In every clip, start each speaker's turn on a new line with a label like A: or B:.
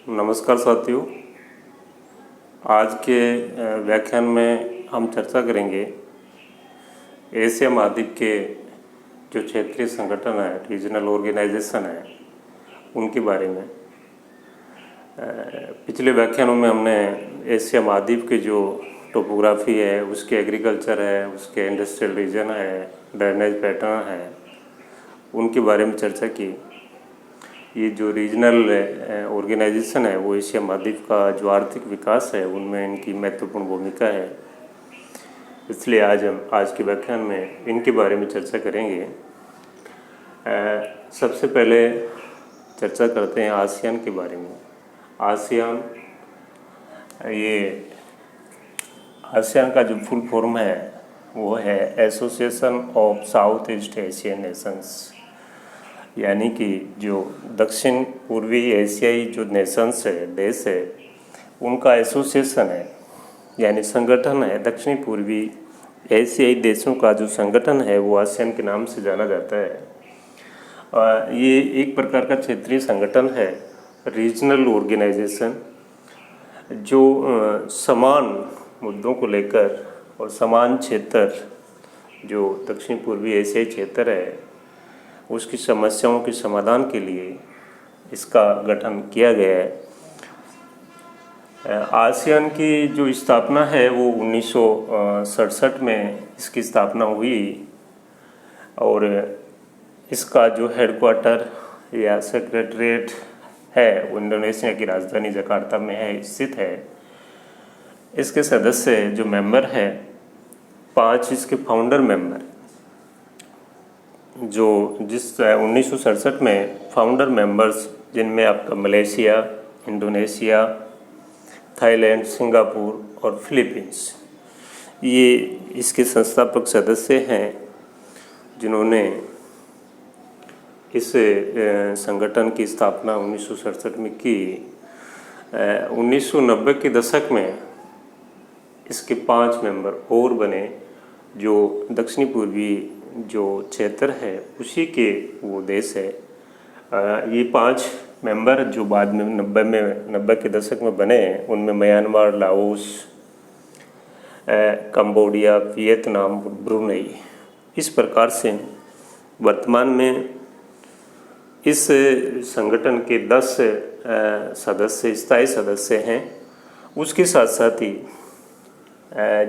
A: नमस्कार साथियों। आज के व्याख्यान में हम चर्चा करेंगे एशिया महाद्वीप के जो क्षेत्रीय संगठन है, रीजनल ऑर्गेनाइजेशन है, उनके बारे में। पिछले व्याख्यानों में हमने एशिया महाद्वीप के जो टोपोग्राफी है, उसके एग्रीकल्चर है, उसके इंडस्ट्रियल रीजन है, ड्रेनेज पैटर्न है, उनके बारे में चर्चा की। ये जो रीजनल ऑर्गेनाइजेशन है वो एशिया महाद्वीप का जो आर्थिक विकास है उनमें इनकी महत्वपूर्ण भूमिका है, इसलिए आज हम आज के व्याख्यान में इनके बारे में चर्चा करेंगे। सबसे पहले चर्चा करते हैं आसियान के बारे में। आसियान का जो फुल फॉर्म है वो है association of south east Asian Nations, यानी कि जो दक्षिण पूर्वी एशियाई जो नेशंस है, देश है, उनका एसोसिएशन है, यानी संगठन है। दक्षिणी पूर्वी एशियाई देशों का जो संगठन है वो आसियान के नाम से जाना जाता है। ये एक प्रकार का क्षेत्रीय संगठन है, रीजनल ऑर्गेनाइजेशन, जो समान मुद्दों को लेकर और समान क्षेत्र जो दक्षिण पूर्वी एशियाई क्षेत्र है उसकी समस्याओं के समाधान के लिए इसका गठन किया गया है। आसियान की जो स्थापना है वो 1967 में इसकी स्थापना हुई और इसका जो हेडक्वार्टर या सेक्रेटरीट है वो इंडोनेशिया की राजधानी जकार्ता में है, स्थित है। इसके सदस्य जो मेंबर है 5 इसके फाउंडर मेंबर, जो 1967 में फाउंडर मेंबर्स जिनमें आपका मलेशिया, इंडोनेशिया, थाईलैंड, सिंगापुर और फिलीपींस, ये इसके संस्थापक सदस्य हैं जिन्होंने इस संगठन की स्थापना 1967 में की। 1990 के दशक में इसके 5 मेंबर और बने जो दक्षिणी पूर्वी जो क्षेत्र है उसी के वो देश है। ये 5 मेंबर जो बाद में 90 के दशक में बने हैं उनमें Myanmar, Laos, Cambodia, Vietnam, Brunei. इस प्रकार से वर्तमान में इस संगठन के 10 सदस्य स्थायी सदस्य हैं। उसके साथ साथ ही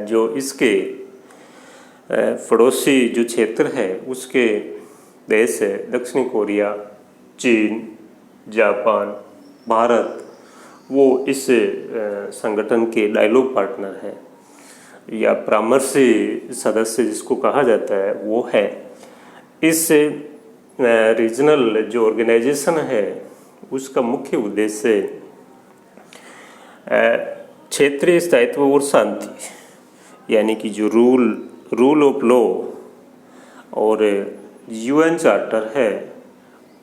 A: जो इसके पड़ोसी जो क्षेत्र है उसके देश है दक्षिणी कोरिया, चीन, जापान, भारत, वो इस संगठन के डायलॉग पार्टनर है या परामर्शी सदस्य जिसको कहा जाता है वो है। इस रीजनल जो ऑर्गेनाइजेशन है उसका मुख्य उद्देश्य क्षेत्रीय स्थायित्व और शांति, यानी कि जो रूल ऑफ लॉ और यूएन चार्टर है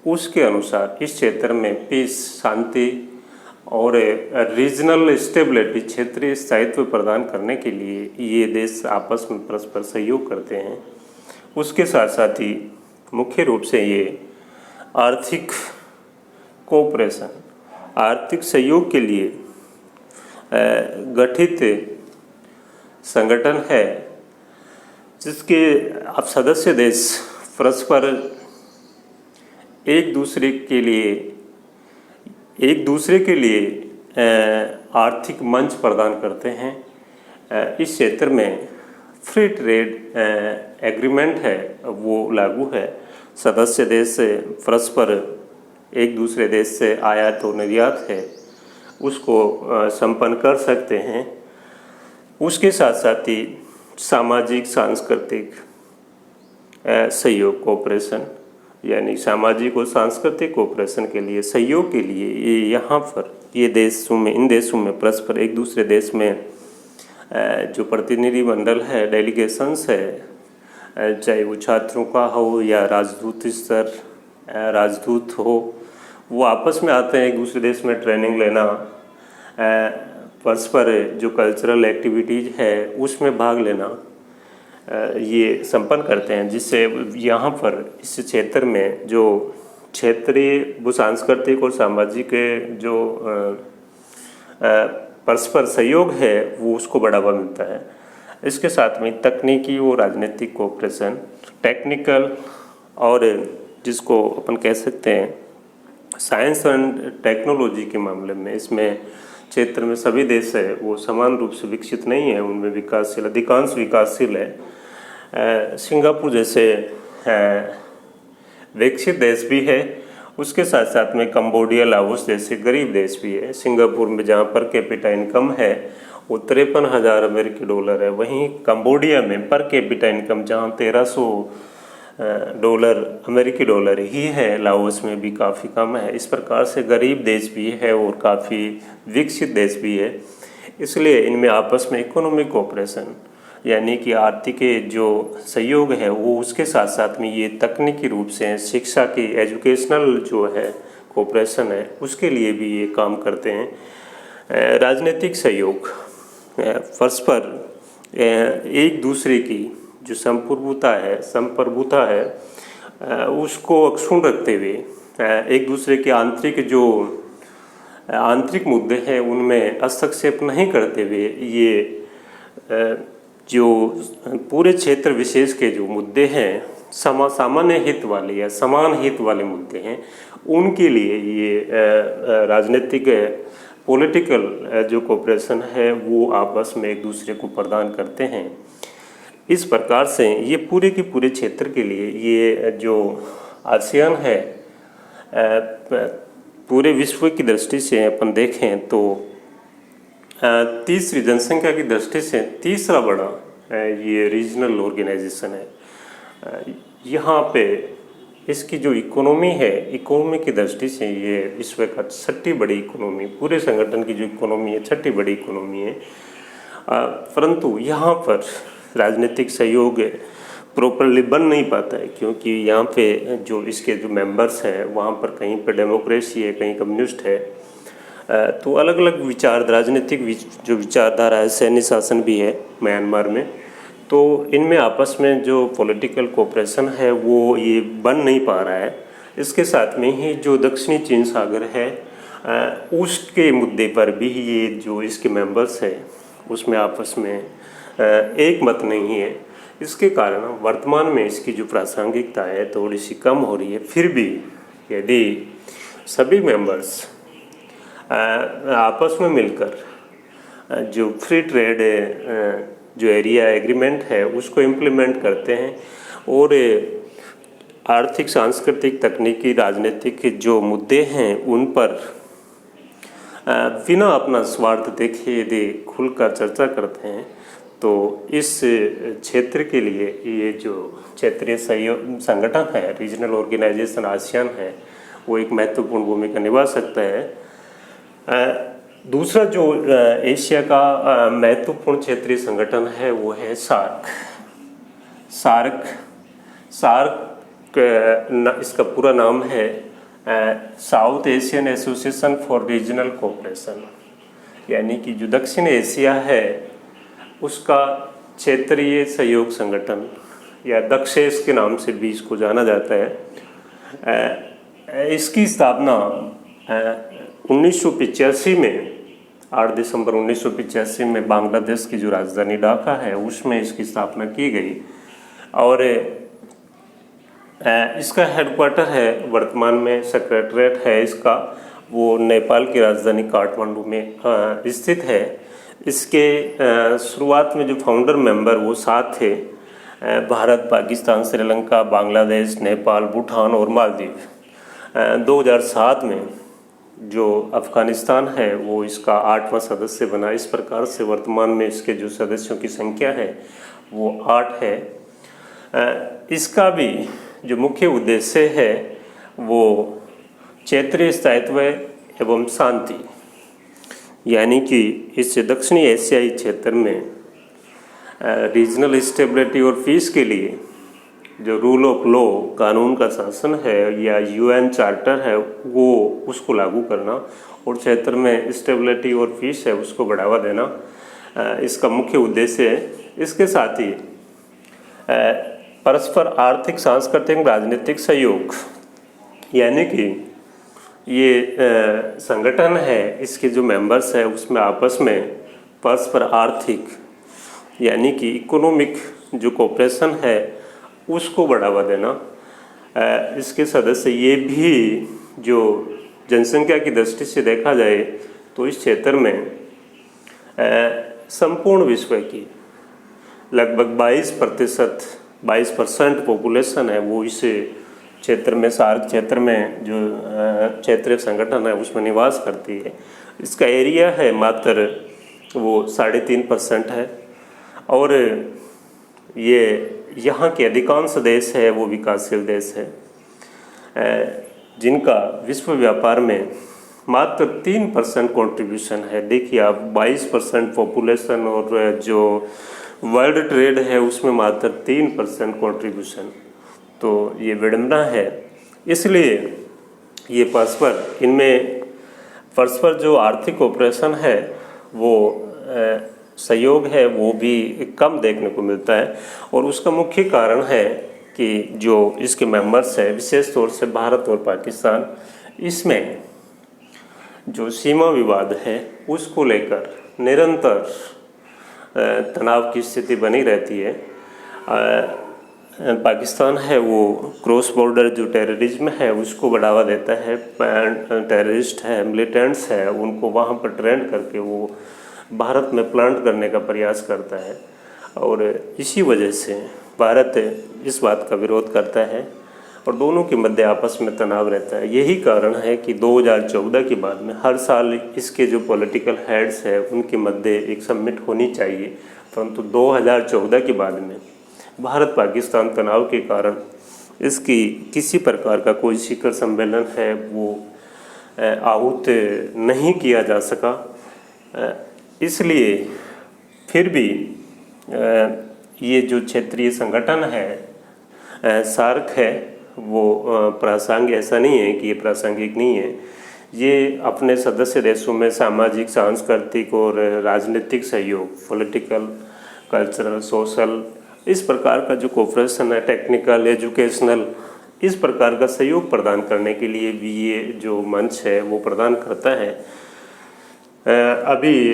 A: उसके अनुसार इस क्षेत्र में पीस, शांति और रीजनल स्टेबिलिटी, क्षेत्रीय स्थायित्व प्रदान करने के लिए ये देश आपस में परस्पर सहयोग करते हैं। उसके साथ साथ ही मुख्य रूप से ये आर्थिक कोऑपरेशन, आर्थिक सहयोग के लिए गठित संगठन है, जिसके अब सदस्य देश परस्पर एक दूसरे के लिए आर्थिक मंच प्रदान करते हैं। इस क्षेत्र में फ्री ट्रेड एग्रीमेंट है वो लागू है। सदस्य देश से परस्पर एक दूसरे देश से आयात और निर्यात है उसको संपन्न कर सकते हैं। उसके साथ साथ ही सामाजिक सांस्कृतिक सहयोग कोऑपरेशन, यानी सामाजिक और सांस्कृतिक कोऑपरेशन के लिए सहयोग के लिए ये यहाँ पर ये इन देशों में परस्पर एक दूसरे देश में जो प्रतिनिधि मंडल है, डेलीगेशंस है, चाहे वो छात्रों का हो या राजदूत स्तर राजदूत हो, वो आपस में आते हैं एक दूसरे देश में ट्रेनिंग लेना, परस्पर जो कल्चरल एक्टिविटीज़ है उसमें भाग लेना, ये संपन्न करते हैं, जिससे यहाँ पर इस क्षेत्र में जो क्षेत्रीय भू सांस्कृतिक और सामाजिक जो परस्पर सहयोग है वो उसको बढ़ावा मिलता है। इसके साथ में तकनीकी और राजनीतिक कोऑपरेशन, टेक्निकल और जिसको अपन कह सकते हैं साइंस एंड टेक्नोलॉजी के मामले में, इसमें क्षेत्र में सभी देश है वो समान रूप से विकसित नहीं है, उनमें विकासशील अधिकांश विकासशील है। सिंगापुर जैसे विकसित देश भी है, उसके साथ साथ में कंबोडिया, लाओस जैसे गरीब देश भी है। सिंगापुर में जहाँ पर कैपिटा इनकम है वो 53,000 अमेरिकी डॉलर है, वहीं कंबोडिया में पर कैपिटा इनकम जहाँ 1300 डॉलर अमेरिकी डॉलर ही है, लाओस में भी काफ़ी कम है। इस प्रकार से गरीब देश भी है और काफ़ी विकसित देश भी है। इसलिए इनमें आपस में इकोनॉमिक कोऑपरेशन यानी कि आर्थिक जो सहयोग है वो उसके साथ साथ में ये तकनीकी रूप से शिक्षा की एजुकेशनल जो है कोऑपरेशन है उसके लिए भी ये काम करते हैं। राजनीतिक सहयोग परस्पर एक दूसरे की जो संप्रभुता है उसको अक्षुण्ण रखते हुए एक दूसरे के आंतरिक मुद्दे हैं उनमें हस्तक्षेप नहीं करते हुए ये जो पूरे क्षेत्र विशेष के जो मुद्दे हैं सामान्य हित वाले या समान हित वाले मुद्दे हैं उनके लिए ये राजनीतिक पॉलिटिकल जो कोऑपरेशन है वो आपस में एक दूसरे को प्रदान करते हैं। इस प्रकार से ये पूरे के पूरे क्षेत्र के लिए ये जो आसियान है पूरे विश्व की दृष्टि से अपन देखें तो तीसरी जनसंख्या की दृष्टि से तीसरा बड़ा ये रीजनल ऑर्गेनाइजेशन है। यहाँ पे इसकी जो इकोनॉमी है, इकोनॉमी की दृष्टि से ये विश्व का छठी बड़ी इकोनॉमी, पूरे संगठन की जो इकोनॉमी है छठी बड़ी इकोनॉमी है। परंतु यहाँ पर राजनीतिक सहयोग प्रॉपरली बन नहीं पाता है क्योंकि यहाँ पे जो इसके जो मेंबर्स हैं वहाँ पर कहीं पे डेमोक्रेसी है, कहीं कम्युनिस्ट है, तो अलग अलग राजनीतिक जो विचारधारा है, सैन्य शासन भी है म्यांमार में, तो इनमें आपस में जो पॉलिटिकल कोऑपरेशन है वो ये बन नहीं पा रहा है। इसके साथ में ही जो दक्षिणी चीन सागर है उसके मुद्दे पर भी ये जो इसके मेंबर्स हैं उसमें आपस में एक मत नहीं है। इसके कारण वर्तमान में इसकी जो प्रासंगिकता है थोड़ी सी कम हो रही है। फिर भी यदि सभी मेंबर्स आपस में मिलकर जो फ्री ट्रेड जो एरिया एग्रीमेंट है उसको इम्प्लीमेंट करते हैं और आर्थिक, सांस्कृतिक, तकनीकी, राजनीतिक जो मुद्दे हैं उन पर बिना अपना स्वार्थ देखे यदि खुलकर चर्चा करते हैं तो इस क्षेत्र के लिए ये जो क्षेत्रीय सहयोग संगठन है, रीजनल ऑर्गेनाइजेशन आसियान है, वो एक महत्वपूर्ण भूमिका निभा सकता है। दूसरा जो एशिया का महत्वपूर्ण क्षेत्रीय संगठन है वो है सार्क इसका पूरा नाम है south Asian association for regional cooperation, यानी कि जो दक्षिण एशिया है उसका क्षेत्रीय सहयोग संगठन या दक्षेस के नाम से भी इसको जाना जाता है। इसकी स्थापना 1985 में 8 दिसंबर 1985 में बांग्लादेश की जो राजधानी ढाका है उसमें इसकी स्थापना की गई और इसका हेडक्वार्टर है, वर्तमान में सेक्रेटरीट है इसका, वो नेपाल की राजधानी काठमांडू में स्थित है। इसके शुरुआत में जो फाउंडर मेंबर वो 7 थे, भारत, पाकिस्तान, श्रीलंका, बांग्लादेश, नेपाल, भूटान और मालदीव। 2007 में जो अफ़गानिस्तान है वो इसका 8वां सदस्य बना। इस प्रकार से वर्तमान में इसके जो सदस्यों की संख्या है वो 8 है। इसका भी जो मुख्य उद्देश्य है वो क्षेत्रीय स्थायित्व एवं शांति, यानी कि इस दक्षिणी एशियाई क्षेत्र में रीजनल स्टेबिलिटी और पीस के लिए जो रूल ऑफ लॉ, कानून का शासन है या यूएन चार्टर है वो उसको लागू करना और क्षेत्र में स्टेबिलिटी और पीस है उसको बढ़ावा देना इसका मुख्य उद्देश्य है। इसके साथ ही परस्पर आर्थिक, सांस्कृतिक, राजनीतिक सहयोग यानी कि ये संगठन है, इसके जो मेंबर्स है उसमें आपस में परस्पर आर्थिक यानी कि इकोनॉमिक जो कोऑपरेशन है उसको बढ़ावा देना। इसके सदस्य ये भी जो जनसंख्या की दृष्टि से देखा जाए तो इस क्षेत्र में संपूर्ण विश्व की लगभग 22% पॉपुलेशन है वो इस क्षेत्र में, सार्क क्षेत्र में जो क्षेत्रीय संगठन है उसमें निवास करती है। इसका एरिया है मात्र वो 3.5% है और ये यहाँ के अधिकांश देश है वो विकासशील देश है जिनका विश्व व्यापार में मात्र 3% कंट्रीब्यूशन है। देखिए आप 22% पॉपुलेशन और जो वर्ल्ड ट्रेड है उसमें मात्र 3% कंट्रीब्यूशन, तो ये विडंबना है। इसलिए ये परस्पर इनमें परस्पर जो आर्थिक ऑपरेशन है वो सहयोग है वो भी कम देखने को मिलता है और उसका मुख्य कारण है कि जो इसके मेंबर्स हैं विशेष तौर से भारत और पाकिस्तान, इसमें जो सीमा विवाद है उसको लेकर निरंतर तनाव की स्थिति बनी रहती है। पाकिस्तान है वो क्रॉस बॉर्डर जो टेररिज्म है उसको बढ़ावा देता है, टेररिस्ट है, मिलिटेंट्स है, उनको वहाँ पर ट्रेंड करके वो भारत में प्लांट करने का प्रयास करता है और इसी वजह से भारत इस बात का विरोध करता है और दोनों के मध्य आपस में तनाव रहता है। यही कारण है कि 2014 के बाद में हर साल इसके जो पॉलिटिकल हेड्स है उनके मध्य एक समिट होनी चाहिए, परंतु 2014 के बाद में भारत पाकिस्तान तनाव के कारण इसकी किसी प्रकार का कोई शिखर सम्मेलन है वो आहूत नहीं किया जा सका। इसलिए फिर भी ये जो क्षेत्रीय संगठन है सार्क है वो प्रासंगिक, ऐसा नहीं है कि ये प्रासंगिक नहीं है। ये अपने सदस्य देशों में सामाजिक, सांस्कृतिक और राजनीतिक सहयोग, पॉलिटिकल, कल्चरल, सोशल, इस प्रकार का जो कोऑपरेशन है, टेक्निकल, एजुकेशनल, इस प्रकार का सहयोग प्रदान करने के लिए भी ये जो मंच है वो प्रदान करता है। अभी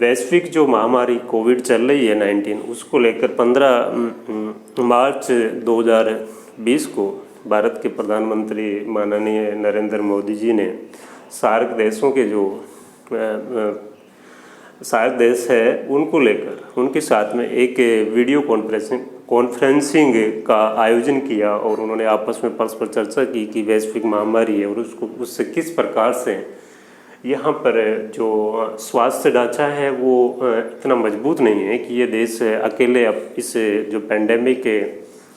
A: वैश्विक जो महामारी कोविड चल रही है 19, उसको लेकर 15 मार्च 2020 को भारत के प्रधानमंत्री माननीय नरेंद्र मोदी जी ने सार्क देशों के जो सार्क देश है उनको लेकर उनके साथ में एक वीडियो कॉन्फ्रेंसिंग का आयोजन किया और उन्होंने आपस में परस्पर चर्चा की कि वैश्विक महामारी है और उससे किस प्रकार से यहाँ पर जो स्वास्थ्य ढांचा है वो इतना मजबूत नहीं है कि ये देश अकेले अब इस जो पेंडेमिक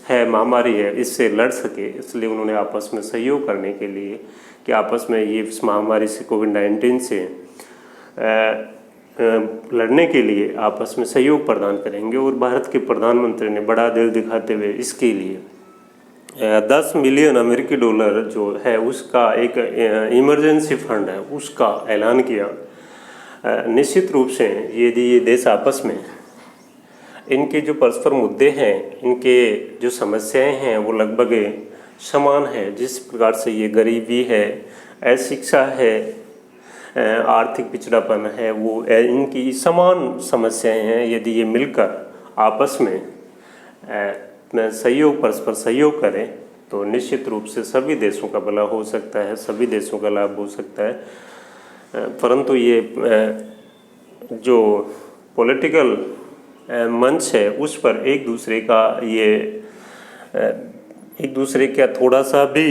A: है, महामारी है, इससे लड़ सके। इसलिए उन्होंने आपस में सहयोग करने के लिए कि आपस में ये इस महामारी से कोविड-19 से लड़ने के लिए आपस में सहयोग प्रदान करेंगे और भारत के प्रधानमंत्री ने बड़ा दिल दिखाते हुए इसके लिए 10 मिलियन अमेरिकी डॉलर जो है उसका एक इमरजेंसी फंड है उसका ऐलान किया। निश्चित रूप से यदि ये देश आपस में इनके जो परस्पर मुद्दे हैं, इनके जो समस्याएं हैं वो लगभग समान है। जिस प्रकार से ये गरीबी है, अशिक्षा है, आर्थिक पिछड़ापन है, वो इनकी समान समस्याएं हैं। यदि ये मिलकर आपस में सहयोग, परस्पर सहयोग करें तो निश्चित रूप से सभी देशों का भला हो सकता है, सभी देशों का लाभ हो सकता है। परंतु ये जो पॉलिटिकल मंच है उस पर एक दूसरे का थोड़ा सा भी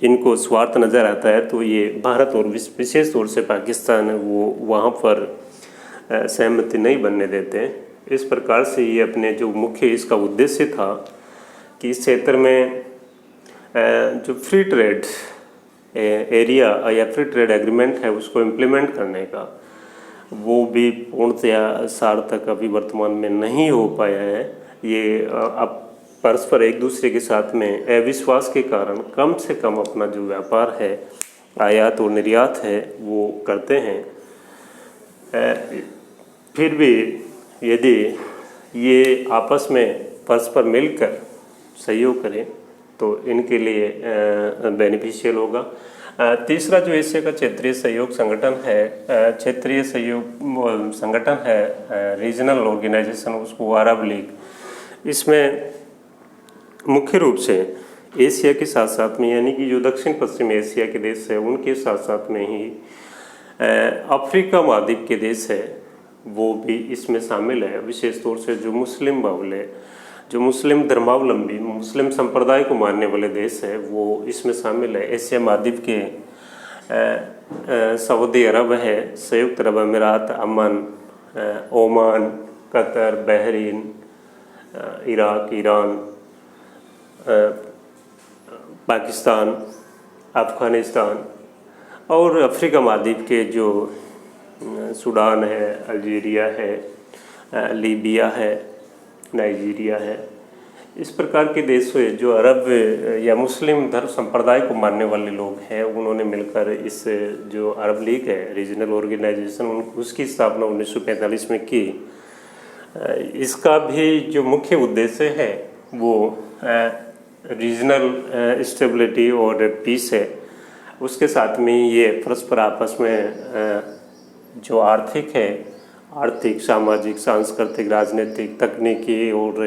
A: इनको स्वार्थ नज़र आता है तो ये भारत और विशेष तौर से पाकिस्तान वो वहाँ पर सहमति नहीं बनने देते। इस प्रकार से ये अपने जो मुख्य इसका उद्देश्य था कि इस क्षेत्र में जो फ्री ट्रेड एरिया या फ्री ट्रेड एग्रीमेंट है उसको इम्प्लीमेंट करने का, वो भी पूर्णतया सार्थक अभी वर्तमान में नहीं हो पाया है। ये अब परस्पर एक दूसरे के साथ में अविश्वास के कारण कम से कम अपना जो व्यापार है, आयात और निर्यात है, वो करते हैं। फिर भी यदि ये आपस में परस्पर मिलकर सहयोग करें तो इनके लिए बेनिफिशियल होगा। तीसरा जो एशिया का क्षेत्रीय सहयोग संगठन है, क्षेत्रीय सहयोग संगठन है, रीजनल ऑर्गेनाइजेशन, उसको अरब लीग। इसमें मुख्य रूप से एशिया के साथ साथ में, यानी कि जो दक्षिण पश्चिम एशिया के देश है उनके साथ साथ में ही अफ्रीका महाद्वीप के देश है वो भी इसमें शामिल है। विशेष तौर से जो मुस्लिम बहुल है, जो मुस्लिम धर्मावलंबी, मुस्लिम संप्रदाय को मानने वाले देश है वो इसमें शामिल है। एशिया महाद्वीप के सऊदी अरब है, संयुक्त अरब अमीरात, अमन, Oman, Qatar, Bahrain, Iraq, Iran, Pakistan, Afghanistan और अफ्रीका महाद्वीप के जो सूडान है, अल्जीरिया है, लीबिया है, नाइजीरिया है, इस प्रकार के देश है जो अरब या मुस्लिम धर्म संप्रदाय को मानने वाले लोग हैं, उन्होंने मिलकर इस जो अरब लीग है, रीजनल ऑर्गेनाइजेशन, उसकी स्थापना 1945 में की। इसका भी जो मुख्य उद्देश्य है वो रीजनल स्टेबिलिटी और पीस है। उसके साथ में ये परस्पर आपस में जो आर्थिक है, आर्थिक, सामाजिक, सांस्कृतिक, राजनीतिक, तकनीकी और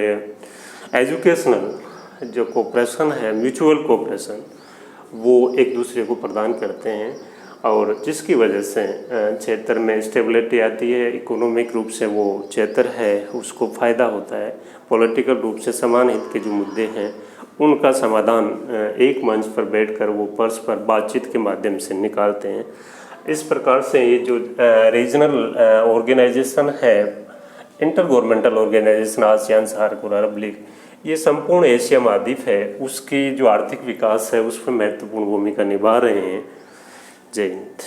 A: एजुकेशनल जो कोऑपरेशन है, म्यूचुअल कोऑपरेशन, वो एक दूसरे को प्रदान करते हैं और जिसकी वजह से क्षेत्र में स्टेबिलिटी आती है। इकोनॉमिक रूप से वो क्षेत्र है उसको फ़ायदा होता है। पॉलिटिकल रूप से समान हित के जो मुद्दे हैं उनका समाधान एक मंच पर बैठकर वो परस्पर बातचीत के माध्यम से निकालते हैं। इस प्रकार से ये जो रीजनल ऑर्गेनाइजेशन है, inter governmental organisation, ASEAN, SAARC और अरब लीग, ये संपूर्ण एशिया महाद्वीप है उसकी जो आर्थिक विकास है उस पर महत्वपूर्ण भूमिका निभा रहे हैं। जय हिंद।